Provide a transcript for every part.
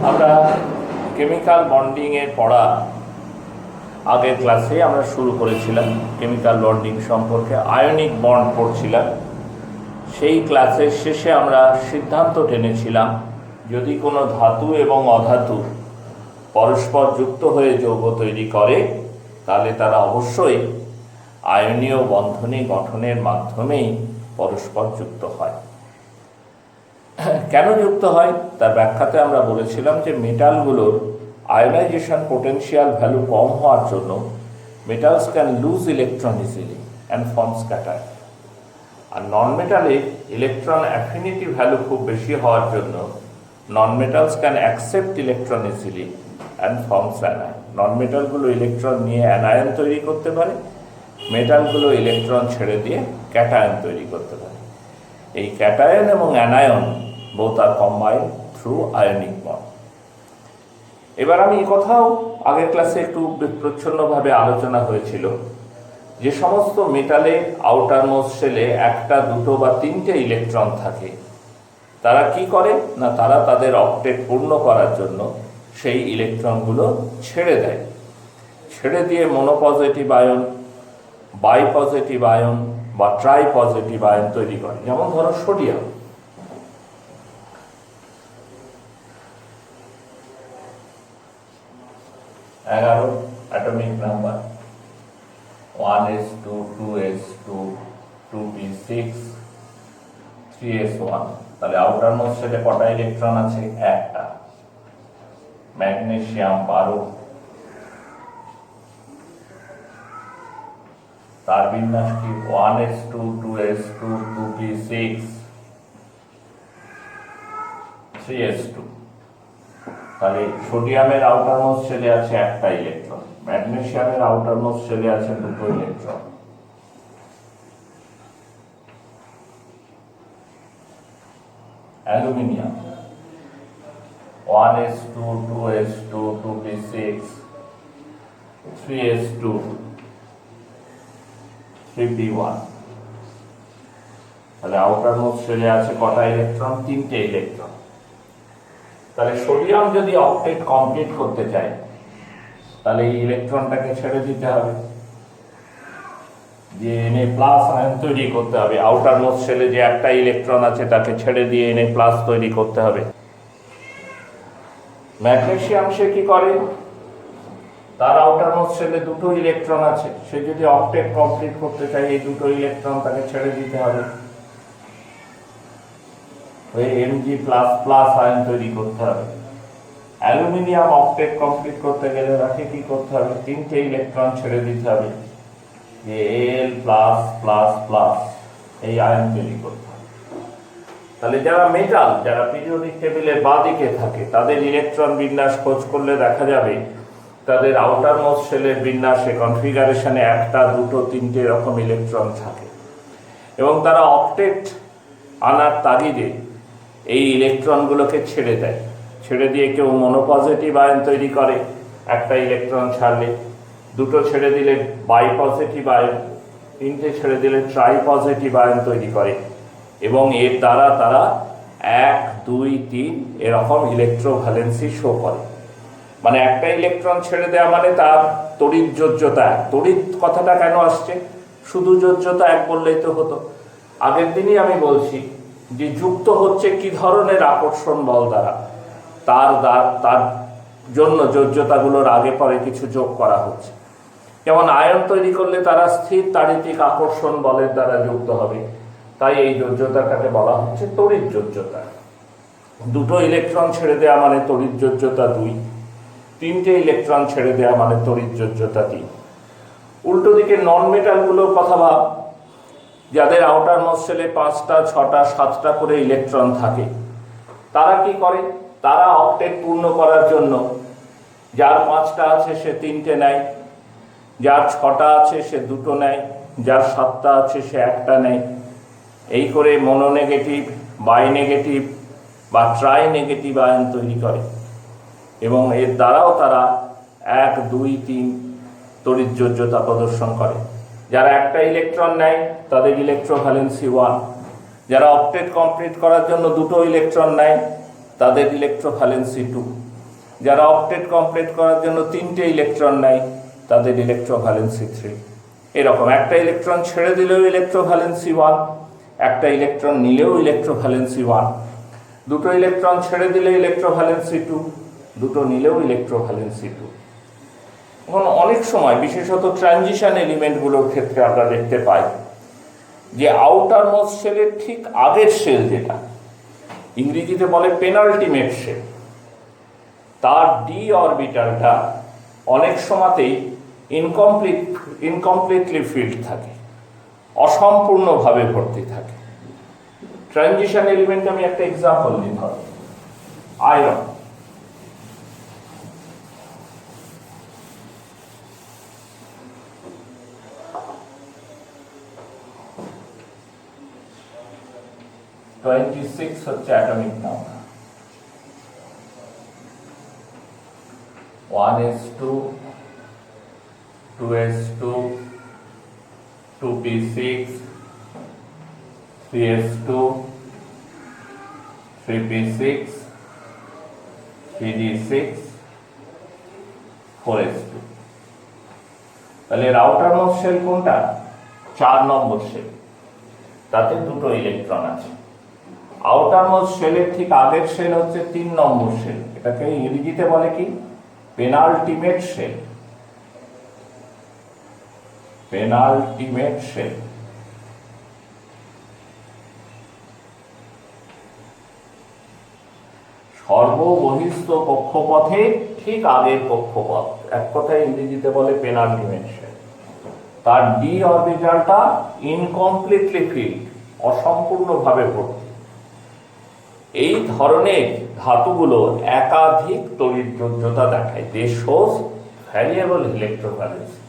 আমরা কেমিক্যাল বন্ডিংয়ের পড়া আগের ক্লাসে আমরা শুরু করেছিলাম। কেমিক্যাল বন্ডিং সম্পর্কে আয়নিক বন্ড পড়ছিলাম। সেই ক্লাসের শেষে আমরা সিদ্ধান্ত টেনেছিলাম, যদি কোনো ধাতু এবং অধাতু পরস্পর যুক্ত হয়ে যৌগ তৈরি করে, তাহলে তারা অবশ্যই আয়নীয় বন্ধনী গঠনের মাধ্যমেই পরস্পর যুক্ত হয়। কেন যুক্ত হয় তার ব্যাখ্যাতে আমরা বলেছিলাম যে মেটালগুলোর আয়োনাইজেশন পোটেনশিয়াল ভ্যালু কম হওয়ার জন্য metals can lose electron easily and forms cation. আর নন মেটালে ইলেকট্রন অ্যাফিনিটি ভ্যালু খুব বেশি হওয়ার জন্য non metals can accept electron easily and forms anion. Non মেটালগুলো ইলেকট্রন নিয়ে অ্যানায়ন তৈরি করতে পারে, মেটালগুলো ইলেকট্রন ছেড়ে দিয়ে ক্যাটায়ন তৈরি করতে পারে। এই ক্যাটায়ন এবং অ্যানায়ন বোথ আর কম্বাইন্ড থ্রু আয়নিক বন্ড। এবার আমি এই কথাও আগের ক্লাসে একটু প্রচ্ছন্নভাবে আলোচনা হয়েছিল, যে সমস্ত মেটালে আউটারমোস্ট শেলে একটা, দুটো বা তিনটে ইলেকট্রন থাকে, তারা কি করে না, তারা তাদের অক্টেট পূর্ণ করার জন্য সেই ইলেকট্রনগুলো ছেড়ে দেয়। ছেড়ে দিয়ে মনোপজিটিভ আয়ন, বাই পজিটিভ আয়ন বা ট্রাই পজিটিভ আয়ন তৈরি করে। যেমন ধরো sodium, atomic number 1s2 2s2 2p6 3s1। তাহলে আউটারমোস্ট শেলে কটা ইলেকট্রন আছে? একটা। ম্যাগনেসিয়াম 12, তার বিন্যাস কি? 1s2 2s2 2p6 3s2। তাহলে সোডিয়ামের আউটারমোস্ট শেলে আছে একটা ইলেকট্রন, ম্যাগনেসিয়ামের আউটারমোস্ট শেলে আছে দুটো electron. Aluminium 1s2 2s2 2p6 3s2 3p1। তাহলে আউটারমোস্ট শেলে আছে কটা ইলেকট্রন? তিনটে ইলেকট্রন। তাহলে সোডিয়াম যদি অক্টেট কমপ্লিট করতে চায়, তাহলে এই ইলেকট্রনটাকে ছেড়ে দিতে হবে, যে Na প্লাস আয়ন তৈরি করতে হবে। আউটারমোস্ট শেলে যে একটা ইলেকট্রন আছে তাকে ছেড়ে দিয়ে Na প্লাস তৈরি করতে হবে। ম্যাগনেসিয়াম সে কি করে? তার আউটারমোস্ট শেলে দুটো ইলেকট্রন আছে, সে যদি অক্টেট কমপ্লিট করতে চায়, এই দুটো ইলেকট্রন তাকে ছেড়ে দিতে হবে, Mg প্লাস প্লাস আয়ন তৈরি করতে হবে। অ্যালুমিনিয়াম অক্টেট কমপ্লিট করতে গেলে তাকে কি করতে হবে? তিনটে ইলেকট্রন ছেড়ে দিতে হবে, যে Al প্লাস প্লাস প্লাস এই আয়ন তৈরি করতে হবে। তাহলে যারা মেটাল, যারা পিরিয়ডিক টেবিলের বাঁদিকে থাকে, তাদের ইলেকট্রন বিন্যাস খোঁজ করলে দেখা যাবে তাদের আউটারমোস্ট শেলের বিন্যাসে কনফিগারেশনে একটা, দুটো, তিনটে এরকম ইলেকট্রন থাকে, এবং তারা অক্টেট আনার তাগিদে এই ইলেকট্রনগুলোকে ছেড়ে দেয়। ছেড়ে দিয়ে কেউ মনোপজিটিভ আয়ন তৈরি করে একটা ইলেকট্রন ছাড়লে, দুটো ছেড়ে দিলে বাই পজিটিভ আয়ন, তিনটে ছেড়ে দিলে ট্রাই পজিটিভ আয়ন তৈরি করে, এবং এর দ্বারা তারা 1 2 3 এরকম ইলেকট্রোভ্যালেন্সি শো করে। মানে একটা ইলেকট্রন ছেড়ে দেওয়া মানে তার তড়িৎ যোজ্যতা 1। তড়িৎ কথাটা কেন আসছে? শুধু যোজ্যতা 1 বললেই তো হতো। আগের দিনই আমি বলছি যে যুক্ত হচ্ছে কি ধরনের আকর্ষণ বল দ্বারা, তার জন্য যোজ্যতাগুলোর আগে পরে কিছু যোগ করা হচ্ছে। যেমন আয়ন তৈরি করলে তারা স্থির তাড়িতিক আকর্ষণ বলের দ্বারা যুক্ত হবে, তাই এই যোজ্যতাটাকে বলা হচ্ছে তড়িৎ যোজ্যতা। দুটো ইলেকট্রন ছেড়ে দেওয়া মানে তড়িৎ যোজ্যতা 2, তিনটে ইলেকট্রন ছেড়ে দেওয়া মানে তড়িৎ যোজ্যতা 3। উল্টো দিকে নন মেটালগুলোর কথা ভাব, যাদের আউটারমোস্ট শেলে 5টা 6টা 7টা করে ইলেকট্রন থাকে, তারা কি করে? তারা অক্টেট পূর্ণ করার জন্য যার 5টা আছে সে 3টে নেয়, যার 6টা আছে সে 2টো নেয়, যার 7টা আছে সে 1টা নেয়। এই করে মনোনেগেটিভ, বাই নেগেটিভ বা ট্রাই নেগেটিভ আয়ন তৈরি করে, এবং এর দ্বারাও তারা 1 2 3 তড়িৎ যোজ্যতা প্রদর্শন করে। যারা একটা ইলেকট্রন নেয় তাদের ইলেকট্রোভ্যালেন্সি 1, যারা অক্টেট কমপ্লিট করার জন্য দুটো ইলেকট্রন নেয় তাদের ইলেকট্রোভ্যালেন্সি 2। যারা অক্টেট কমপ্লিট করার জন্য 3টে ইলেকট্রন নেয় তাদের ইলেকট্রোভ্যালেন্সি 3। এরকম একটা ইলেকট্রন ছেড়ে দিলেও ইলেকট্রোভ্যালেন্সি 1, একটা ইলেকট্রন নিলেও ইলেকট্রোভ্যালেন্সি 1, দুটো ইলেকট্রন ছেড়ে দিলে ইলেকট্রোভ্যালেন্সি 2, দুটো নিলেও ইলেকট্রোভ্যালেন্সি 2। এখন অনেক সময় বিশেষত ট্রানজিশন এলিমেন্টগুলোর ক্ষেত্রে আমরা দেখতে পাই যে আউটার মোস্ট শেলের ঠিক আগের শেল, যেটা ইংরেজিতে বলে পেনাল্টিমেট শেল, তার ডি অরবিটালটা অনেক সময়তেই ইনকমপ্লিটলি ফিল্ড থাকে, অসম্পূর্ণভাবে ভর্তি থাকে। ট্রানজিশন এলিমেন্ট আমি একটা এক্সাম্পল দিই, ধরো আয়রন। হচ্ছে atomic number. 1s2, 2s2, 2p6, 3s2, 3p6, 3d6, 4s2। তাহলে আউটার মোস্ট শেল কোনটা? 4 নম্বর শেল, তাতে দুটো ইলেকট্রন আছে। আউটার মোস্ট শেলের ঠিক আগের শেল হচ্ছে 3 নম্বর শেল, এটাকে ইংরেজিতে বলে কি? Penultimate shell. Penultimate shell. সর্ববহিস্থ কক্ষপথে ঠিক আগের কক্ষপথ, এক কথায় ইংরেজিতে বলে পেনাল্টিমেট শেল। তার ডি অরবিটালটা ইনকমপ্লিটলি ফিল্ড, অসম্পূর্ণভাবে ভর্তি। এই ধরনের ধাতুগুলো একাধিক তড়িৎযোজ্যতা দেখায়, দে শোস ভ্যারিয়েবল ইলেকট্রোভ্যালেন্সি,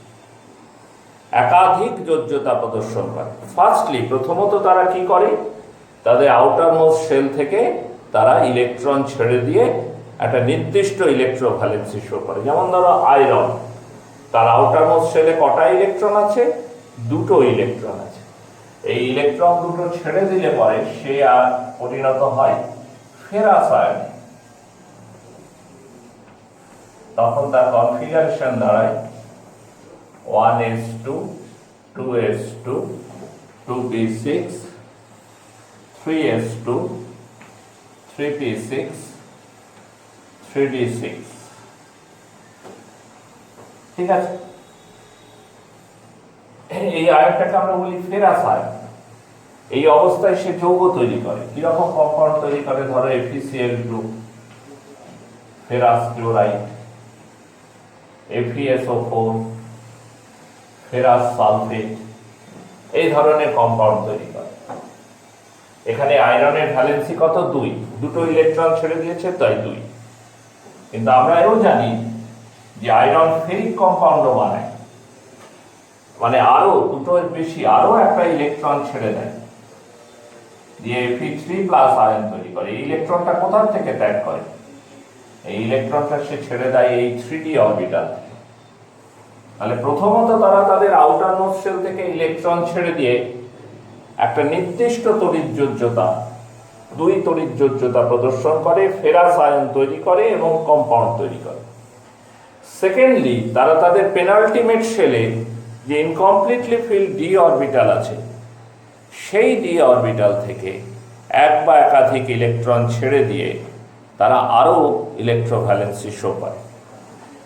একাধিক যোজ্যতা প্রদর্শন করে। ফার্স্টলি, প্রথমত তারা কি করে? তাদের আউটার মোস্ট শেল থেকে তারা ইলেকট্রন ছেড়ে দিয়ে একটা নির্দিষ্ট ইলেকট্রোভ্যালেন্সি শো করে। যেমন ধরো আয়রন, তার আউটার মোস্ট শেলে কটা ইলেকট্রন আছে? 2টো ইলেকট্রন আছে। এই ইলেকট্রন দুটো ছেড়ে দিলে পরে সে আর পরিণত হয় ফেরাস আয়নে। তখন তার কনফিগারেশন দাঁড়ায় 1s2, 2s2, 2p6, 3s2, 3p6, 3d6। ঠিক আছে, এই আয়নটাকে আমরা বলি ফেরাস আয়ন। এই অবস্থায় সে যৌগ তৈরি করে। কিরকম কম্পাউন্ড তৈরি করে? ধরো FeCl2, ferrous chloride, FeSO4, ferrous sulphate, এই ধরনের কম্পাউন্ড তৈরি করে। এখানে আয়রনের ভ্যালেন্সি কত? 2, দুটো ইলেকট্রন ছেড়ে দিয়েছে, তাই 2। কিন্তু আমরা এও জানি যে আয়রন ফেরিক কম্পাউন্ডও বানায়, মানে আরো দুটোর বেশি আরো একটা ইলেকট্রন ছেড়ে দেয়, দিয়ে Fe3+ আয়ন তৈরি করে। এই ইলেকট্রনটা কোথা থেকে ত্যাগ করে? এই ইলেকট্রনটা সে ছেড়ে দেয় এই 3d অরবিটাল থেকে। তাহলে প্রথমত তারা তাদের আউটার মোস্ট শেল থেকে ইলেকট্রন ছেড়ে দিয়ে একটা নির্দিষ্ট তড়িৎযোজ্যতা, 2 তড়িৎযোজ্যতা প্রদর্শন করে, ফেরাস আয়ন তৈরি করে এবং কম্পাউন্ড তৈরি করে। সেকেন্ডলি, তারা তাদের পেনাল্টিমেট শেলে যে ইনকমপ্লিটলি ফিল্ড ডি অরবিটাল আছে, সেই ডি অরবিটাল থেকে এক বা একাধিক ইলেকট্রন ছেড়ে দিয়ে তারা আরো ইলেকট্রোভ্যালেন্সি শো করে।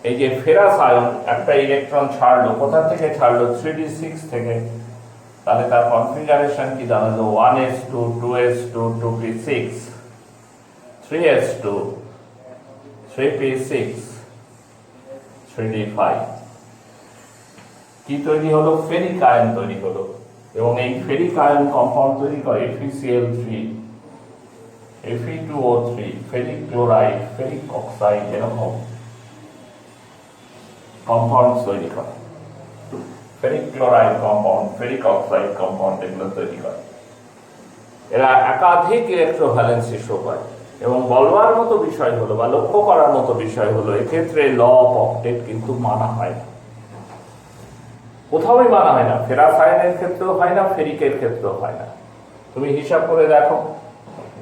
এই যে ফেরাস আয়ন একটা ইলেকট্রন ছাড়লো, কোথা থেকে ছাড়লো? 3d6 থেকে। তাহলে তার কনফিগারেশন কি দাঁড়ালো? 1s2, 2s2, 2p6, 3s2, 3p6, 3d5। কি তৈরি হলো? ফেরিক আয়ন তৈরি হলো। এবং এই ফেরিক আয়ন কম্পাউন্ড তৈরি করে FeCl3, Fe2O3, ferric chloride, ferric oxide, এরকম কম্পাউন্ড তৈরি করে। Ferric chloride compound, ferric oxide compound, এগুলো তৈরি করে। এরা একাধিক ইলেকট্রোভ্যালেন্সি শো করে। এবং বলবার মতো বিষয় হলো, বা লক্ষ্য করার মতো বিষয় হলো, এক্ষেত্রে ল অফ অক্টেট কিন্তু মানা হয় না, কোথাওই মানা হয় না। ফেরাস আয়নের ক্ষেত্রেও হয় না, ফেরিকের ক্ষেত্রেও হয় না। তুমি হিসাব করে দেখো,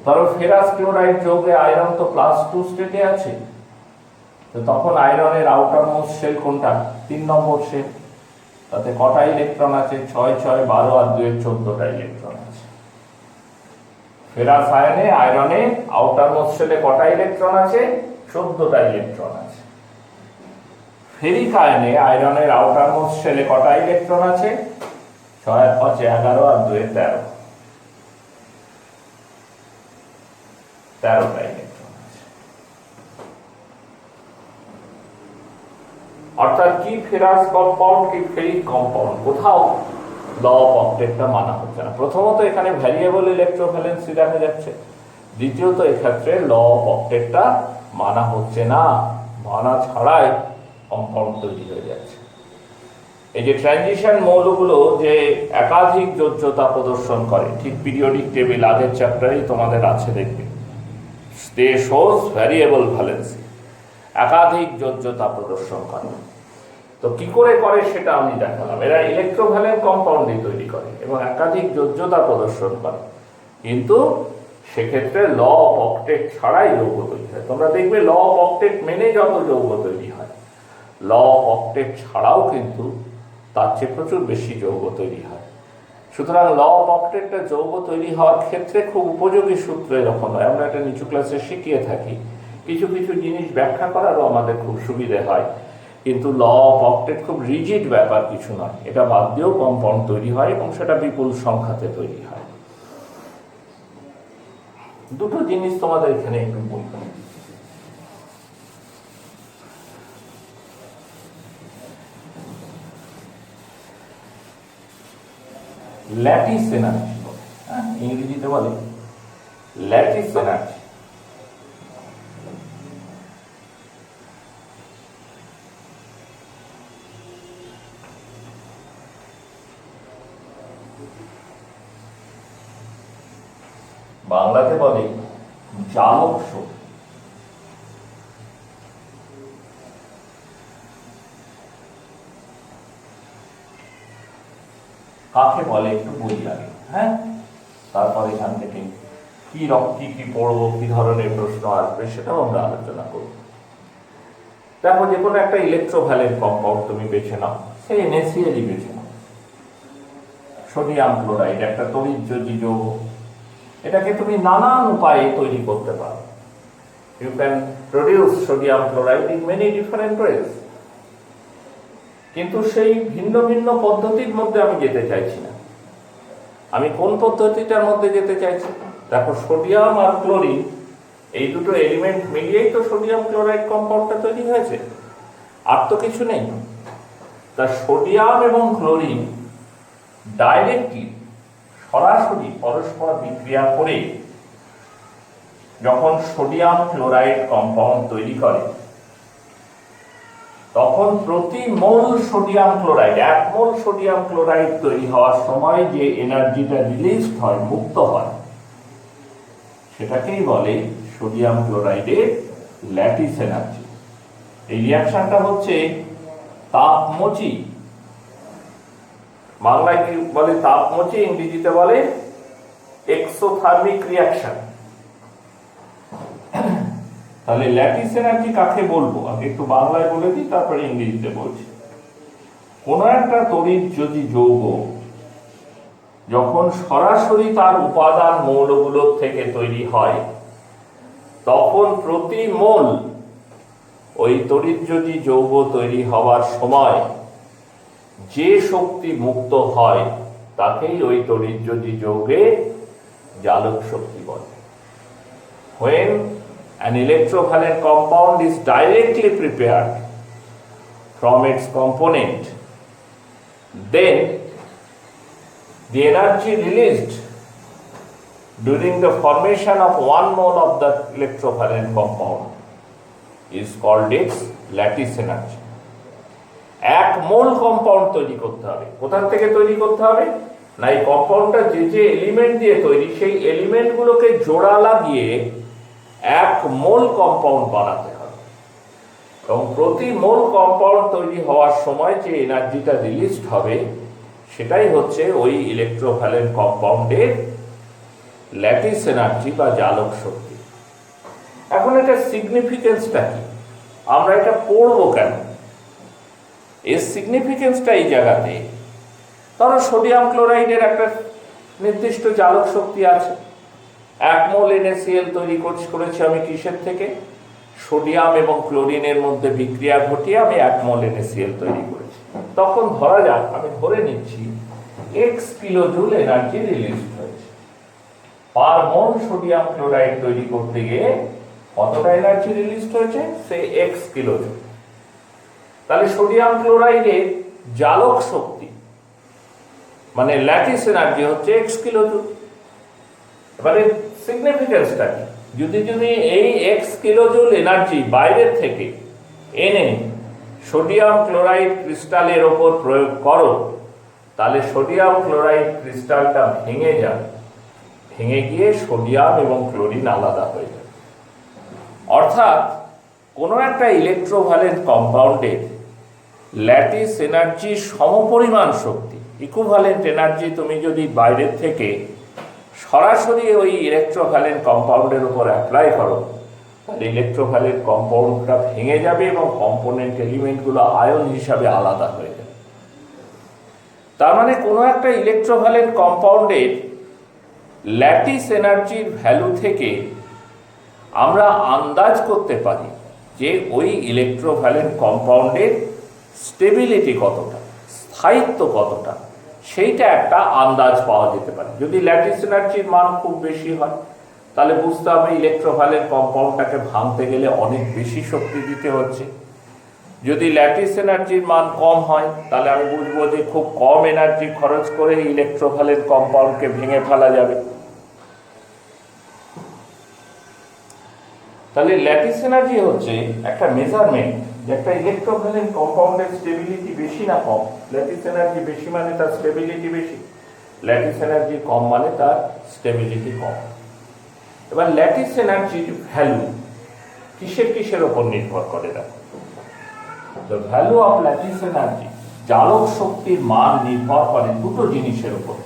ধরো ফেরাস ক্লোরাইড যৌগে আয়রন তো +2 স্টেটে আছে, তো তখন আয়রনের আউটার মোস্ট শেল কোনটা? 3 নম্বর শেল। তাতে কটা ইলেকট্রন আছে? 6 6 12 আর 2 14টা ইলেকট্রন আছে। ফেরাস আয়নে আয়রনে আউটার মোস্ট শেলে কটা ইলেকট্রন আছে? 14টা ইলেকট্রন আছে। ফেরিক আয়নে আয়রনের আউটার মোস্ট শেলে কটা ইলেকট্রন আছে? 6 আর 5 11 আর 2 13, 13টা ইলেকট্রন আছে। অর্থাৎ কি ফেরাস কম্পাউন্ড কি ফেরিক কম্পাউন্ড, কোথাও ল অফ অক্টেটটা মানা হচ্ছে না। প্রথমত এখানে ভ্যারিয়েবল ইলেকট্রোভ্যালেন্সি দেখা যাচ্ছে, দ্বিতীয়ত এক্ষেত্রে ল অফ অক্টেটটা মানা হচ্ছে না, মানা ছাড়াই কম্পাউন্ড তৈরি হয়ে যাচ্ছে। এই যে ট্রানজিশন মৌলগুলো যে একাধিক যোজ্যতা প্রদর্শন করে, ঠিক পিরিয়ডিক টেবিল আগের চ্যাপ্টারেই তোমাদের আছে, দেখবে দে শোজ ভ্যারিয়েবল ভ্যালেন্সি, একাধিক যোজ্যতা প্রদর্শন করে। তো কি করে করে সেটা আমি দেখালাম। এরা ইলেকট্রোভ্যালেন্ট কম্পাউন্ডই তৈরি করে এবং একাধিক যোজ্যতা প্রদর্শন করে, কিন্তু সেক্ষেত্রে ল অফ অক্টেট ছাড়াই যৌগ তৈরি হয়। তোমরা দেখবে ল অফ অক্টেট মেনে যত যৌগ তৈরি হয়, ল অফ অক্টেট ছাড়াও কিন্তু তার চেয়ে প্রচুর বেশি যৌগ তৈরি হয়। সুতরাং ল অফ অক্টেটটা যৌগ তৈরি হওয়ার ক্ষেত্রে খুব উপযোগী সূত্র এরকম হয়। আমরা এটা নিচু ক্লাসে শিখিয়ে থাকি, কিছু কিছু জিনিস ব্যাখ্যা করারও আমাদের খুব সুবিধে হয়, কিন্তু ল অফ অক্টেট খুব রিজিড ব্যাপার কিছু নয়। এটা বাদ দিয়েও কম্পাউন্ড তৈরি হয় এবং সেটা বিপুল সংখ্যাতে তৈরি হয়। দুটো জিনিস তোমাদের এখানে একটু বলবো। ল্যাটিস এনার্জি, ইংরেজিতে বলে ল্যাটিস এনার্জি। বাংলাতে বলে জালক শক্তি। কাকে বলে একটু বলি আগে, হ্যাঁ, তারপর এখান থেকে কি কি পড়বো, কি ধরনের প্রশ্ন আসবে সেটাও আমরা আলোচনা করব। দেখো, যে কোনো একটা ইলেকট্রোভ্যালেন্ট কম্পাউন্ড তুমি বেছে নাও, সেই NaCl বেছে নাও। সোডিয়াম ক্লোরাইড একটা তড়িৎযোজী যৌগ, এটাকে তুমি নানান উপায়ে তৈরি করতে পারো। You can produce sodium chloride in many different ways. কিন্তু সেই ভিন্ন ভিন্ন পদ্ধতির মধ্যে আমি যেতে চাইছি না। আমি কোন পদ্ধতিটার মধ্যে যেতে চাইছি? দেখো, সোডিয়াম আর ক্লোরিন এই দুটো এলিমেন্ট মিলিয়েই তো সোডিয়াম ক্লোরাইড কম্পাউন্ডটা তৈরি হয়েছে, আর তো কিছু নেই। তা সোডিয়াম এবং ক্লোরিন ডাইরেক্টলি, সরাসরি পরস্পর বিক্রিয়া করে যখন সোডিয়াম ক্লোরাইড কম্পাউন্ড তৈরি করে, তখন প্রতি মোল সোডিয়াম ক্লোরাইড, 1 মোল সোডিয়াম ক্লোরাইড তৈরি হওয়ার সময় যে এনার্জিটা রিলিজ হয়, মুক্ত হয়, সেটাকেই বলে সোডিয়াম ক্লোরাইডের ল্যাটিস এনার্জি। এই রিয়াকশনটা হচ্ছে তাপমোচী। বাংলায় কি বলে? তাপমোচী। ইংরেজিতে বলে এক্সোথার্মিক রিয়াকশন। তাহলে ল্যাটিস এনার্জি কাকে বলবো আগে একটু বাংলায় বলে দিই, তারপরে ইংরেজিতে বলছি। কোন একটা তড়িৎযোজী যৌগ যখন সরাসরি তার উপাদান মৌলগুলোর থেকে তৈরি হয়, তখন প্রতি মোল ওই তড়িৎযোজী যৌগ তৈরি হওয়ার সময় যে শক্তি মুক্ত হয় তাকেই ওই তড়িৎযোজী যৌগে জালক শক্তি বলে। When an electrovalent compound is directly prepared from its component, then the energy released during the formation of 1 mole of the electrovalent compound is called its lattice energy. 1 mole compound তৈরি করতে হবে। কোথা থেকে তৈরি করতে হবে? না, এই কম্পাউন্ডটা যে এলিমেন্ট দিয়ে তৈরি, সেই এলিমেন্টগুলোকে জোড়া লাগিয়ে 1 মোল কম্পাউন্ড বানাতে হবে। এবং প্রতি মোল কম্পাউন্ড তৈরি হওয়ার সময় যে এনার্জিটা রিলিজ হবে, সেটাই হচ্ছে ওই ইলেকট্রোভ্যালেন্ট কম্পাউন্ডের ল্যাটিস এনার্জি বা জালক শক্তি। এখন এটা সিগনিফিকেন্সটা কি? আমরা এটা পড়বো কেন? এর সিগনিফিকেন্সটা এই জায়গাতে, ধরো সোডিয়াম ক্লোরাইডের একটা নির্দিষ্ট জালক শক্তি আছে। 1 মোল NaCl তৈরি করেছি আমি কিসের থেকে? সোডিয়াম এবং ক্লোরিনের মধ্যে বিক্রিয়া ঘটিয়ে আমি 1 মোল NaCl তৈরি করেছি। তখন ধরা যাক, আমি ধরে নিচ্ছি x কিলোজুল এনার্জি রিলিজ হয়েছে। পার মোল সোডিয়াম ক্লোরাইড তৈরি করতে গিয়ে কতটা এনার্জি রিলিজ হয়েছে? সে x কিলোজুল। তাহলে সোডিয়াম ক্লোরাইডের জালক শক্তি মানে ল্যাটিস এনার্জি হচ্ছে x কিলোজুল। এবারে সিগনিফিকেন্সটা কি? যদি এই x কিলোজুল এনার্জি বাইরের থেকে এনে সোডিয়াম ক্লোরাইড ক্রিস্টালের ওপর প্রয়োগ করো, তাহলে সোডিয়াম ক্লোরাইড ক্রিস্টালটা ভেঙে যাবে, ভেঙে গিয়ে সোডিয়াম এবং ক্লোরিন আলাদা হয়ে যাবে। অর্থাৎ কোনো একটা ইলেকট্রোভ্যালেন্ট কম্পাউন্ডের ল্যাটিস এনার্জি সমপরিমাণ শক্তি, ইকুইভ্যালেন্ট এনার্জি তুমি যদি বাইরের থেকে সরাসরি ওই ইলেকট্রোভ্যালেন্ট কম্পাউন্ডের উপর অ্যাপ্লাই করো, তাহলে ইলেকট্রোভ্যালেন্ট কম্পাউন্ডটা ভেঙে যাবে এবং কম্পোনেন্ট এলিমেন্টগুলো আয়ন হিসাবে আলাদা হয়ে যাবে। তার মানে কোনো একটা ইলেকট্রোভ্যালেন্ট কম্পাউন্ডের ল্যাটিস এনার্জির ভ্যালু থেকে আমরা আন্দাজ করতে পারি যে ওই ইলেকট্রোভ্যালেন্ট কম্পাউন্ডের স্টেবিলিটি কতটা, স্থায়িত্ব কতটা, সেইটা একটা আন্দাজ পাওয়া যেতে পারে। যদি ল্যাটিস এনার্জির মান খুব বেশি হয়, তাহলে বুঝতে হবে ইলেকট্রোভ্যালেন্ট কম্পাউন্ডটাকে ভাঙতে গেলে অনেক বেশি শক্তি দিতে হচ্ছে। যদি ল্যাটিস এনার্জির মান কম হয়, তাহলে আমি বুঝবো যে খুব কম এনার্জি খরচ করে ইলেকট্রোভ্যালেন্ট কম্পাউন্ডকে ভেঙে ফেলা যাবে। তাহলে ল্যাটিস এনার্জি হচ্ছে একটা মেজারমেন্ট যে একটা ইলেকট্রোভ্যালেন্ট কম্পাউন্ডের স্টেবিলিটি বেশি না কম। ল্যাটিস এনার্জি বেশি মানে তার স্টেবিলিটি বেশি, ল্যাটিস এনার্জি কম মানে তার স্টেবিলিটি কম। এবার ল্যাটিস এনার্জির ভ্যালু কিসের ওপর নির্ভর করে? দেখো, the value of lattice energy, জালক শক্তির মান নির্ভর করে দুটো জিনিসের উপর।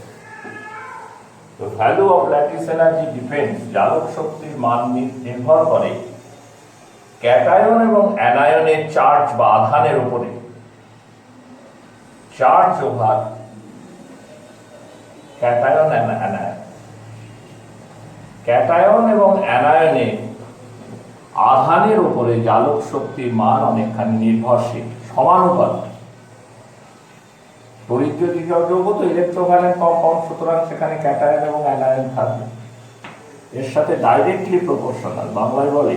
The value of lattice energy depends, জালক শক্তির মান নির্ভর করে ক্যাটায়ন এবং অ্যানায়নের চার্জ বা আধানের উপরে। Charge over cation and anion, cation এবং অ্যানায়নের আধানের উপরে জালক শক্তির মান অনেকখানি নির্ভরশীল, সমানুপাতিক। তড়িৎ যৌগ তো ইলেকট্রোভ্যালেন্ট কম্পাউন্ড, সুতরাং সেখানে ক্যাটায়ন এবং অ্যানায়ন থাকবে, এর সাথে ডাইরেক্টলি প্রপোর্শনাল। বাংলায় বলে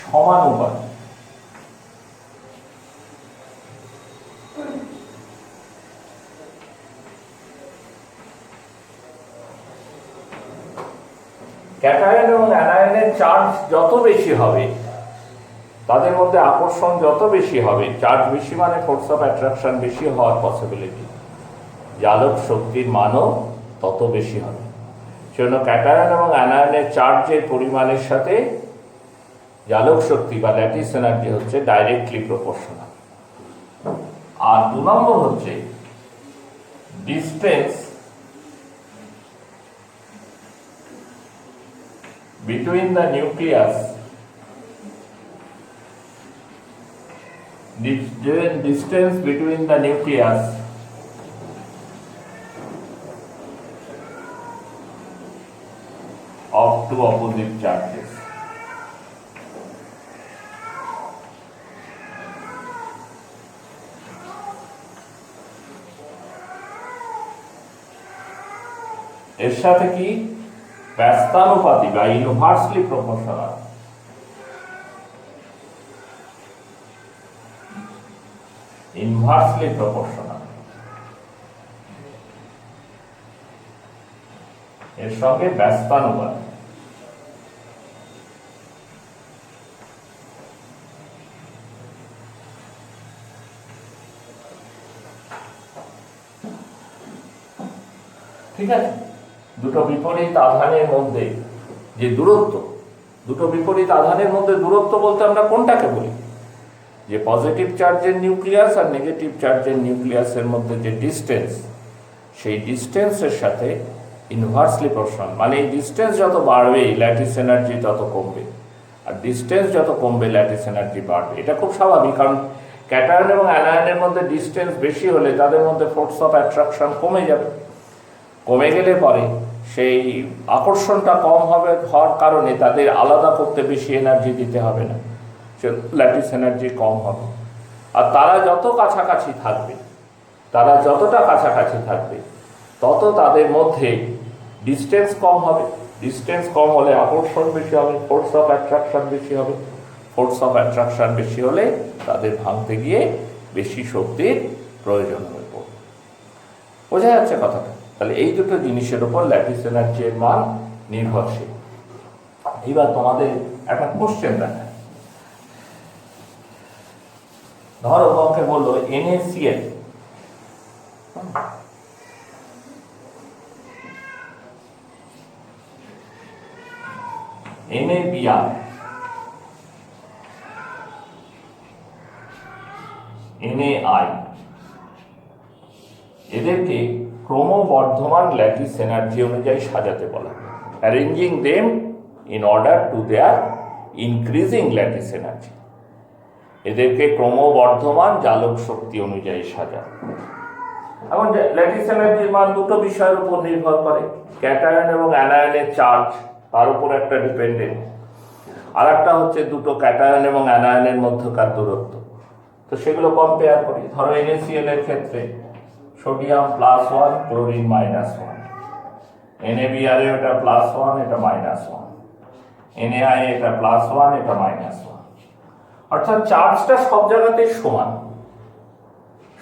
সমানুপাতিক। ক্যাটায়ন এবং অ্যানায়নের চার্জ যত বেশি হবে, তাদের মধ্যে আকর্ষণ যত বেশি হবে, চার্জ বেশি মানে ফোর্স অফ অ্যাট্রাকশন বেশি হওয়ার পসিবিলিটি, জালক শক্তির মানও তত বেশি হবে। সেজন্য ক্যাটায়ন এবং অ্যানায়নের চার্জের পরিমাণের সাথে জালক শক্তি বা ল্যাটিস এনার্জি হচ্ছে ডাইরেক্টলি প্রপোর্শনাল। আর 2 নম্বর হচ্ছে distance between the nucleus, distance between the nucleus of two opposite charges. এর সাথে কি ব্যস্তানুপাতিক বা ইনভার্সলি প্রপোর্শনাল। ইনভার্সলি প্রপোর্শনাল এর সঙ্গে ব্যস্তানুপাতিক। ঠিক আছে, দুটো বিপরীত আধানের মধ্যে যে দূরত্ব, দুটো বিপরীত আধানের মধ্যে দূরত্ব বলতে আমরা কোনটাকে বলি? যে পজিটিভ চার্জের নিউক্লিয়াস আর নেগেটিভ চার্জের নিউক্লিয়াসের মধ্যে যে ডিস্টেন্স, সেই ডিস্টেন্সের সাথে ইনভার্সলি প্রপোর্শনাল, মানে এই ডিস্টেন্স যত বাড়বে ল্যাটিস এনার্জি তত কমবে, আর ডিস্টেন্স যত কমবে ল্যাটিস এনার্জি বাড়বে। এটা খুব স্বাভাবিক, কারণ ক্যাটায়ন এবং অ্যানায়নের মধ্যে ডিস্টেন্স বেশি হলে তাদের মধ্যে ফোর্স অফ অ্যাট্রাকশন কমে যাবে। কমে গেলে পরে সেই আকর্ষণটা কম হবে, হওয়ার কারণে তাদের আলাদা করতে বেশি এনার্জি দিতে হবে না, সে ল্যাটিস এনার্জি কম হবে। আর তারা যত কাছাকাছি থাকবে, তারা যতটা কাছাকাছি থাকবে তত তাদের মধ্যে ডিস্টেন্স কম হবে। ডিস্টেন্স কম হলে আকর্ষণ বেশি হবে, ফোর্স অফ অ্যাট্রাকশন বেশি হবে। ফোর্স অফ অ্যাট্রাকশন বেশি হলে তাদের ভাঙতে গিয়ে বেশি শক্তির প্রয়োজন হয়ে পড়বে। বোঝা যাচ্ছে কথাটা? তাহলে এই দুটো জিনিসের উপর ল্যাটিস এনার্জির মান নির্ভরশীল। এবার তোমাদের একটা কোশ্চেন দেখা, ধরো তোমাকে বললো NaCl NaBr NaI এদেরকে ক্রমবর্ধমান ল্যাটিস এনার্জি অনুযায়ী সাজাতে বলা, arranging them in order to their increasing lattice energy. এদেরকে ক্রমবর্ধমান জালক শক্তি অনুযায়ী সাজা। এখন ল্যাটিস এনার্জির মান দুটো বিষয়ের উপর নির্ভর করে, ক্যাটায়ন এবং অ্যানায়নের চার্জ তার উপর একটা ডিপেন্ডেন্ট, আর একটা হচ্ছে দুটো ক্যাটায়ন এবং অ্যানায়নের মধ্যকার দূরত্ব। তো সেগুলো কম্পেয়ার করি। ধরো NaCl এর ক্ষেত্রে সোডিয়াম +1 ক্লোরিন -1, NaBr এ এটা +1 এটা -1, NaI এটা +1 এটা -1, অর্থাৎ চার্জটা সব জায়গাতেই সমান।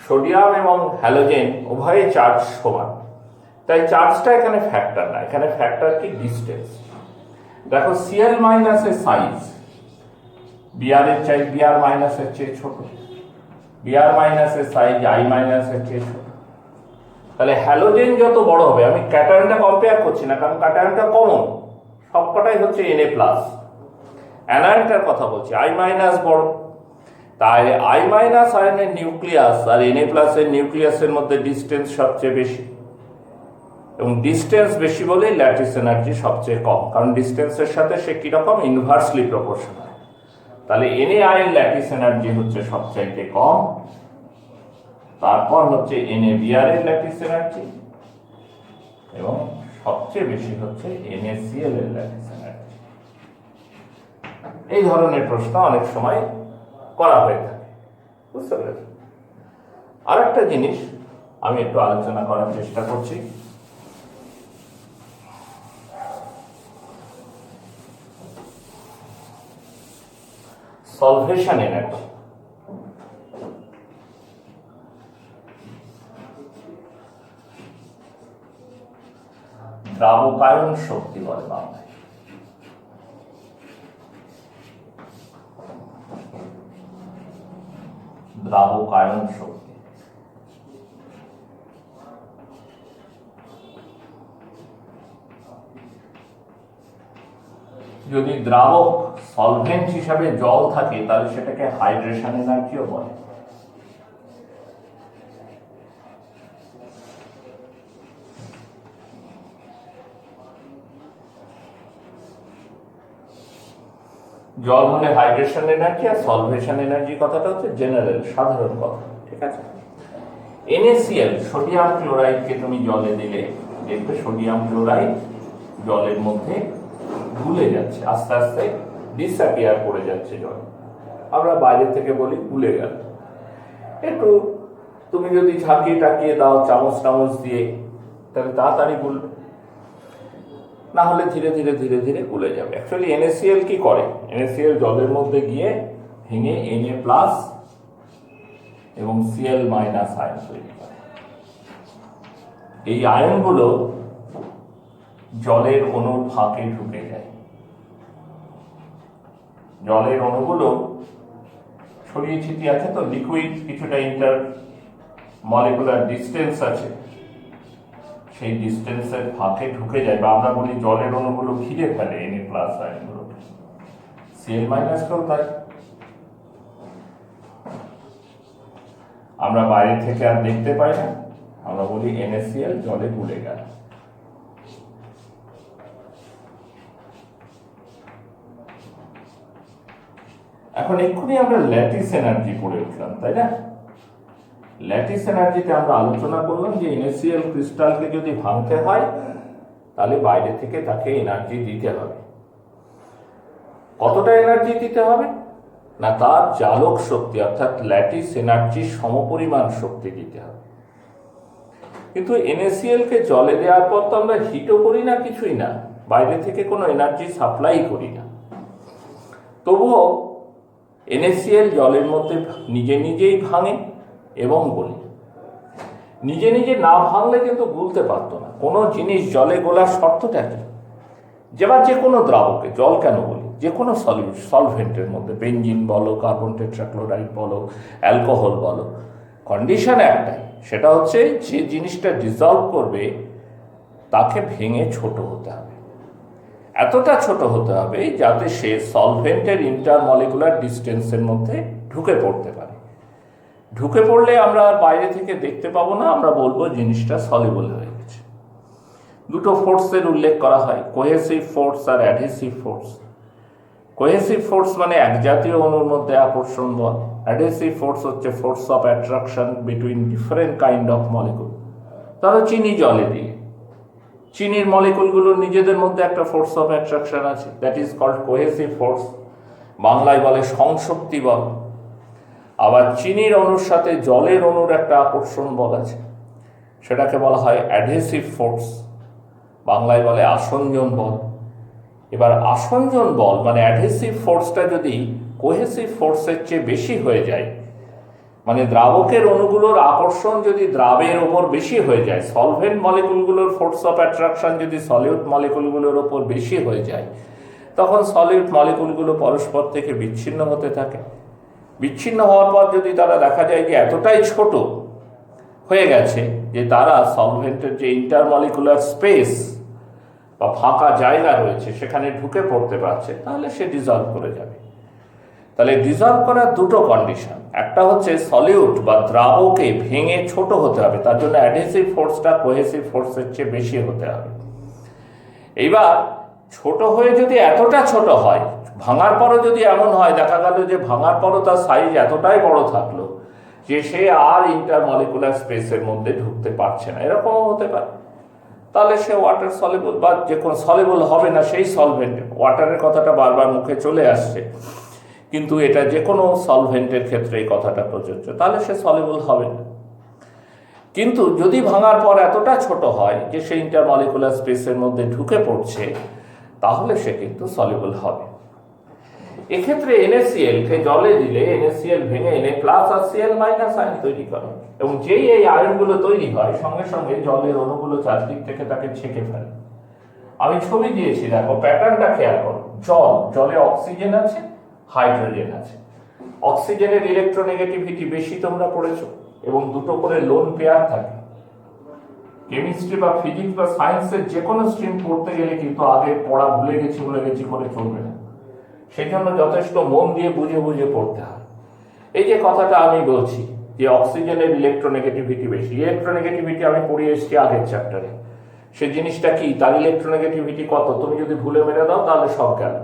সোডিয়াম এবং হ্যালোজেন উভয়ে চার্জ সমান, তাই চার্জটা এখানে ফ্যাক্টর না, এখানে ফ্যাক্টর কি ডিস্টেন্স। দেখো Cl- এর সাইজ Br এর চেয়ে ছোট, Br- এর সাইজ I- এর চেয়ে ছোট। তাহলে হ্যালোজেন যত বড় হবে, আমি ক্যাটায়নটা কম্পেয়ার করছি না কারণ ক্যাটায়নটা কমন, সবকটাই হচ্ছে Na+, অ্যানায়নটার কথা বলছি, I- বড়। তাই I- আয়নের নিউক্লিয়াস আর Na+ এর নিউক্লিয়াসের মধ্যে ডিস্টেন্স সবচেয়ে বেশি, এবং ডিস্টেন্স বেশি বলেই ল্যাটিস এনার্জি সবচেয়ে কম, কারণ ডিস্টেন্সের সাথে সে কিরকম ইনভার্সলি প্রপোর্শনাল। তাহলে NaI এর ল্যাটিস এনার্জি হচ্ছে সবচাইতে কম, তারপর হচ্ছে NaBr এর ল্যাটিস এনার্জি, এবং সবচেয়ে বেশি হচ্ছে NaCl এর ল্যাটিস এনার্জি। এই ধরনের প্রশ্ন অনেক সময় করা হয়ে থাকে, বুঝতে পেরেছি? আর একটা জিনিস আমি একটু আলোচনা করার চেষ্টা করছি, সলভেশন এনার্জি। দ্রাবকায়ন শক্তি বলে বাংলায়। দ্রাবকায়ন শক্তি যদি দ্রাবক সলভেন্ট হিসাবে জল থাকে তাহলে সেটাকে হাইড্রেশন এনার্জিও বলে। জল হলে হাইড্রেশন এনার্জি, আর সলভেশন এনার্জি কথাটা হচ্ছে জেনারেল, সাধারণ কথা, ঠিক আছে? NaCl সোডিয়াম ক্লোরাইডকে তুমি জলে দিলে দেখবে সোডিয়াম ক্লোরাইড জলের মধ্যে গুলে যাচ্ছে, আস্তে আস্তে ডিসঅ্যাপিয়ার করে যাচ্ছে জল। আমরা বাইরে থেকে বলি গুলে গেল। একটু তুমি যদি ঝাঁকিয়ে টাকিয়ে দাও চামচ টামচ দিয়ে, তাহলে তাড়াতাড়ি গুলবে, না হলে ধীরে ধীরে ধীরে ধীরে গুলে যাবে। অ্যাকচুয়ালি NaCl কি করে, NaCl জলের মধ্যে গিয়ে ভেঙে Na+ এবং Cl- আয়ন তৈরি করে। এই আয়নগুলো জলের অণুর ফাঁকে ঢুকে যায়। জলের অণুগুলো ছড়িয়ে ছিটিয়ে আছে, তো লিকুইড কিছুটা ইন্টার মলিকুলার ডিস্টেন্স আছে, সেই ডিস্টেন্সের ফাঁকে ঢুকে যায়, বা আমরা বলি জলের অণুগুলো ঘিরে ফেলে Na+ আয়নগুলোকে। Cl- কেও তাই। আমরা বাইরে থেকে আর দেখতে পাই না, আমরা বলি NaCl জলে গুলে গেল। এখন এক্ষুনি আমরা ল্যাটিস এনার্জি পড়ে উঠলাম, তাই না? ল্যাটিস এনার্জিতে আমরা আলোচনা করলাম যে NaCl ক্রিস্টালকে যদি ভাঙতে হয় তাহলে বাইরে থেকে তাকে এনার্জি দিতে হবে। কতটা এনার্জি দিতে হবে না, তার জালক শক্তি অর্থাৎ ল্যাটিস এনার্জির সমপরিমাণ শক্তি দিতে হবে। কিন্তু NaCl কে জলে দেওয়ার পর তো আমরা হিটও করি না, কিছুই না, বাইরে থেকে কোনো এনার্জি সাপ্লাই করি না। তবুও NaCl জলের মধ্যে নিজে নিজেই ভাঙে এবং গলে। নিজে নিজে না ভাঙলে কিন্তু গুলতে পারতো না। কোনো জিনিস জলে গোলার শর্তটা কি? যে কোনো দ্রাবকে, জল কেন বলি, যে কোনো সলভেন্টের মধ্যে, বেঞ্জিন বলো, কার্বন টেট্রাক্লোরাইড বলো, অ্যালকোহল বলো, কন্ডিশন একটাই, সেটা হচ্ছে যে জিনিসটা ডিজলভ করবে তাকে ভেঙে ছোট হতে হবে। এতটা ছোট হতে হবে যাতে সে সলভেন্টের ইন্টারমলিকুলার ডিস্টেন্সের মধ্যে ঢুকে পড়তে পারে। ঢুকে পড়লে আমরা বাইরে থেকে দেখতে পাবো না, আমরা বলবো জিনিসটা সলিবল হয়ে গেছে। দুটো ফোর্সের উল্লেখ করা হয়, কোহেসিভ ফোর্স আর অ্যাডহেসিভ ফোর্স। কোহেসিভ ফোর্স মানে এক জাতীয় অণুর মধ্যে আকর্ষণ বল, অ্যাডহেসিভ ফোর্স হচ্ছে force of attraction between different kind of molecule. ধরো চিনি জলে দিয়ে, চিনির মলিকুলগুলোর নিজেদের মধ্যে একটা ফোর্স অফ অ্যাট্রাকশন আছে, that is called cohesive force, বাংলায় বলে সংশক্তি বল। আবার চিনির অণুর সাথে জলের অণুর একটা আকর্ষণ বল আছে, সেটাকে বলা হয় অ্যাডহেসিভ ফোর্স, বাংলায় বলে আসঞ্জন বল। এবার আসঞ্জন বল মানে অ্যাডহেসিভ ফোর্সটা যদি কোহেসিভ ফোর্সের চেয়ে বেশি হয়ে যায়, মানে দ্রাবকের অণুগুলোর আকর্ষণ যদি দ্রাবের ওপর বেশি হয়ে যায়, সলভেন্ট মলিকুলগুলোর ফোর্স অফ অ্যাট্রাকশন যদি সলিউট মলিকুলগুলোর ওপর বেশি হয়ে যায়, তখন সলিউট মলিকুলগুলো পরস্পর থেকে বিচ্ছিন্ন হতে থাকে। বিচ্ছিন্ন হওয়ার পর যদি তারা দেখা যায় যে এতটাই ছোট হয়ে গেছে যে তারা সলভেন্টের যে ইন্টারমলিকুলার স্পেস বা ফাঁকা জায়গা রয়েছে সেখানে ঢুকে পড়তে পারছে, তাহলে সে ডিজলভ করে যাবে। তাহলে ডিজলভ করার দুটো কন্ডিশন, একটা হচ্ছে সলিউট বা দ্রাবকে ভেঙে ছোট হতে হবে, তার জন্য অ্যাডহেসিভ ফোর্সটা কোহেসিভ ফোর্সের চেয়ে বেশি হতে হবে। এইবার ছোট হয়ে যদি এতটা ছোট হয়, ভাঙার পরও যদি এমন হয়, দেখা গেল যে ভাঙার পরও তার সাইজ এতটাই বড় থাকলো যে সে আর ইন্টারমলিকুলার স্পেসের মধ্যে ঢুকতে পারছে না, এরকমও হতে পারে, তাহলে সে ওয়াটার সলিবল বা যে কোনো সলিবল হবে না সেই সলভেন্ট। ওয়াটারের কথাটা বারবার মুখে চলে আসছে, কিন্তু এটা যে কোনো সলভেন্টের ক্ষেত্রে এই কথাটা প্রযোজ্য, তাহলে সে সলিবল হবে না। কিন্তু যদি ভাঙার পর এতটা ছোট হয় যে সে ইন্টারমলিকুলার স্পেসের মধ্যে ঢুকে পড়ছে, তাহলে সে কিন্তু সলিবল হবে। এক্ষেত্রে NaCl কে জলে দিলে NaCl ভেঙে Na+ আর Cl- আয়ন তৈরি করে, এবং যেই এই আয়নগুলো তৈরি হয় সঙ্গে সঙ্গে জলের অণুগুলো চারদিক থেকে তাকে ছেঁকে ফেলে। আমি ছবি দিয়েছি, দেখো প্যাটার্নটা খেয়াল করো। জলে অক্সিজেন আছে, হাইড্রোজেন আছে। অক্সিজেনের ইলেকট্রোনেগেটিভিটি বেশি, তোমরা পড়েছো, এবং দুটো করে লোন পেয়ার থাকে। কেমিস্ট্রি বা ফিজিক্স বা সায়েন্সের যে কোনো স্ট্রিম পড়তে গেলে কিন্তু আগে পড়া ভুলে গেছি করে চলবে না, সেই জন্য যথেষ্ট মন দিয়ে বুঝে বুঝে পড়তে হয়। এই যে কথাটা আমি বলছি যে অক্সিজেনের ইলেকট্রোনেগেটিভিটি বেশি, ইলেকট্রোনেগেটিভিটি আমি পড়িয়ে এসেছি আগের চ্যাপ্টারে। সে জিনিসটা কি, তার ইলেকট্রোনেগেটিভিটি কত, তুমি যদি ভুলে মেরে দাও তাহলে সব গেল।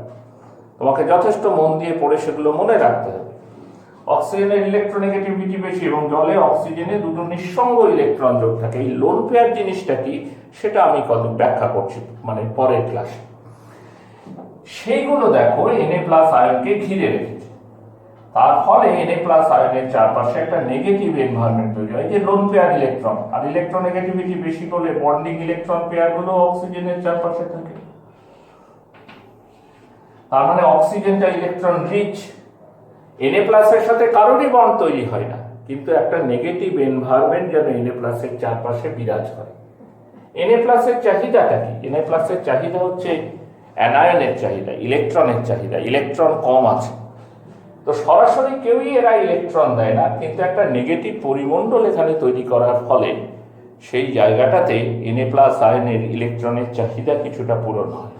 তোমাকে যথেষ্ট মন দিয়ে পড়ে সেগুলো মনে রাখতে হবে। অক্সিজেনের ইলেকট্রোনেগেটিভিটি বেশি এবং জলে অক্সিজেনে দুটো নিঃসঙ্গ ইলেকট্রন যোগ থাকে। এই লোন পেয়ার জিনিসটা কি সেটা আমি ব্যাখ্যা করছি মানে পরের ক্লাসে। সেইগুলো দেখো Na+ আয়নকে ঘিরে রেখেছে, তার ফলে Na+ আয়নের চারপাশে একটা নেগেটিভ এনভায়রনমেন্ট তৈরি হয়, যে লোন পেয়ার ইলেকট্রন, আর ইলেকট্রোনেগেটিভিটি বেশি করলে বন্ডিং ইলেকট্রন পেয়ার গুলো অক্সিজেনের চারপাশে থাকে। তার মানে অক্সিজেনটা ইলেকট্রন রিচ। Na+ এর সাথে কারোরই বন্ড তৈরি হয় না, কিন্তু একটা নেগেটিভ এনভায়রনমেন্ট যেন Na+ এর চারপাশে বিরাজ করে। Na+ এর চাহিদাটা কি? Na+ এর চাহিদা হচ্ছে অ্যানায়নের চাহিদা, ইলেকট্রনের চাহিদা। ইলেকট্রন কম আছে, তো সরাসরি কেউই এরা ইলেকট্রন দেয় না, কিন্তু একটা নেগেটিভ পরিমণ্ডল এখানে তৈরি করার ফলে সেই জায়গাটাতে Na+ আয়নের ইলেকট্রনের চাহিদা কিছুটা পূরণ হয়।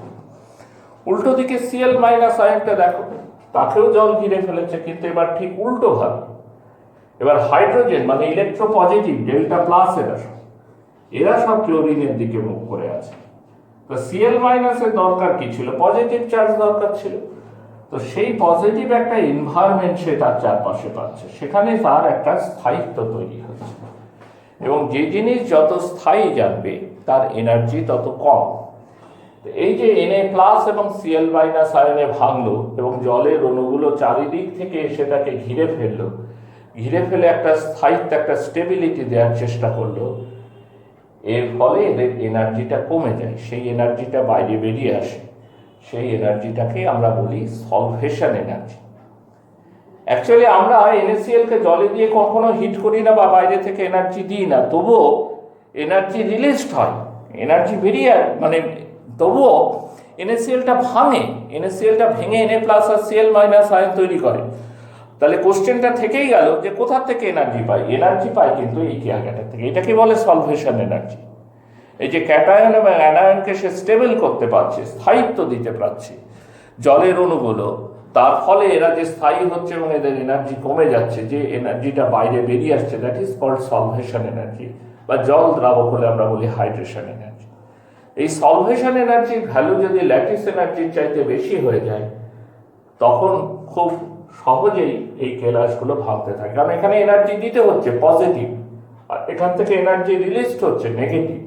উল্টো দিকে Cl- আয়নটা দেখো, তাকেও জল ঘিরে ফেলেছে, কিন্তু এবার ঠিক উল্টো ভাবে। এবার হাইড্রোজেন মানে ইলেকট্রোপজিটিভ, Δ+, এরা এরা সব ক্লোরিনের দিকে মুখ করে আছে। তো Cl মাইনাসের দরকার কি ছিল? পজিটিভ চার্জ দরকার ছিল। তো সেই পজিটিভ একটা এনভায়রনমেন্ট সে তার চারপাশে পাচ্ছে, সেখানে তার একটা স্থায়িত্ব তৈরি হচ্ছে। এবং যে জিনিস যত স্থায়ী জানবে তার এনার্জি তত কম। এই যে Na+ এবং Cl- আয়নে ভাঙলো এবং জলের অণুগুলো চারিদিক থেকে সেটাকে ঘিরে ফেললো, ঘিরে ফেলে একটা স্থায়িত্ব, একটা স্টেবিলিটি দেওয়ার চেষ্টা করলো, এর ফলে এদের এনার্জিটা কমে যায়, সেই এনার্জিটা বাইরে বেরিয়ে আসে। সেই এনার্জিটাকে আমরা বলি সলভেশন এনার্জি। অ্যাকচুয়ালি আমরা NaCl কে জলে দিয়ে কখনো হিট করি না বা বাইরে থেকে এনার্জি দিই না, তবুও এনার্জি রিলিজড হয়, এনার্জি বেরিয়ে তবুও NaClটা ভাঙে, NaClটা ভেঙে Na+ আর Cl- আয়ন তৈরি করে। তাহলে কোশ্চেনটা থেকেই গেল যে কোথা থেকে এনার্জি পাই? এনার্জি পাই কিন্তু এই জায়গাটা থেকে। এটাকে বলে সলভেশন এনার্জি। এই যে ক্যাটায়ন এবং অ্যানায়নকে সে স্টেবল করতে পারছে, স্থায়িত্ব দিতে পারছে জলের অণুগুলো, তার ফলে এরা যে স্থায়ী হচ্ছে এবং এদের এনার্জি কমে যাচ্ছে, যে এনার্জিটা বাইরে বেরিয়ে আসছে, দ্যাট ইজ কল্ড সলভেশন এনার্জি, বা জল দ্রাবক হলে আমরা বলি হাইড্রেশন এনার্জি। এই সলভেশন এনার্জির ভ্যালু যদি ল্যাটিস এনার্জির চাইতে বেশি হয়ে যায়, তখন খুব সহজেই এই কেলাসগুলো ভাঙতে থাকে, কারণ এখানে এনার্জি দিতে হচ্ছে পজিটিভ, আর এখান থেকে এনার্জি রিলিজড হচ্ছে নেগেটিভ।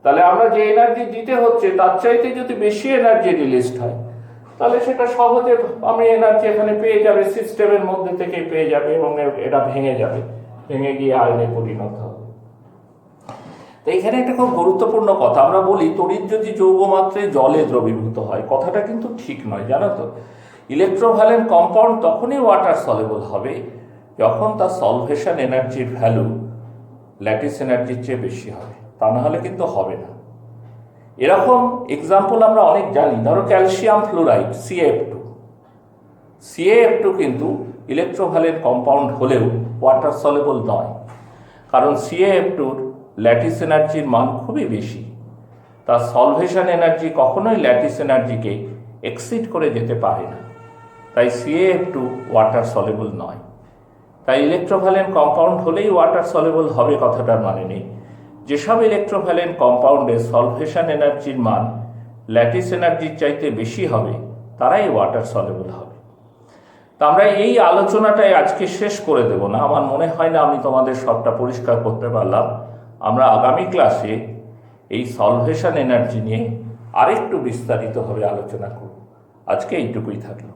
তাহলে আমরা যে এনার্জি দিতে হচ্ছে তার চাইতে যদি বেশি এনার্জি রিলিজড হয়, তাহলে সেটা সহজে আমি এনার্জি এখানে পেয়ে যাবে, সিস্টেমের মধ্যে থেকে পেয়ে যাবে এবং এটা ভেঙে যাবে, ভেঙে গিয়ে আয়নে পরিণত হবে। তো এখানে একটা খুব গুরুত্বপূর্ণ কথা, আমরা বলি তড়িৎ যদি যৌগ মাত্রে জলে দ্রবীভূত হয়, কথাটা কিন্তু ঠিক নয়, জানো তো। ইলেকট্রোভ্যালেন্ট কম্পাউন্ড তখনই ওয়াটার সলেবল হবে যখন তার সলভেশন এনার্জির ভ্যালু ল্যাটিস এনার্জির চেয়ে বেশি হবে, তা না হলে কিন্তু হবে না। এরকম এক্সাম্পল আমরা অনেক জানি, ধরো ক্যালসিয়াম ফ্লোরাইড CaF2 কিন্তু ইলেকট্রোভ্যালেন্ট কম্পাউন্ড হলেও ওয়াটার সলেবল নয়, কারণ CaF2-র ল্যাটিস এনার্জির মান খুবই বেশি, তার সলভেশন এনার্জি কখনোই ল্যাটিস এনার্জিকে এক্সিড করে যেতে পারে না, তাই CaF2 ওয়াটার সলেবল নয়। তাই ইলেকট্রোভ্যালেন্ট কম্পাউন্ড হলেই ওয়াটার সলেবল হবে কথাটার মানে নেই। যেসব ইলেকট্রোভ্যালেন্ট কম্পাউন্ডের সলভেশন এনার্জির মান ল্যাটিস এনার্জির চাইতে বেশি হবে তারাই ওয়াটার সলেবল হবে। তা আমরা এই আলোচনাটাই আজকে শেষ করে দেব না, আমার মনে হয় না আমি তোমাদের সবটা পরিষ্কার করতে পারলাম। আমরা আগামী ক্লাসে এই সলভেশন এনার্জি নিয়ে আরেকটু বিস্তারিতভাবে আলোচনা করব। আজকে এইটুকুই থাকলো।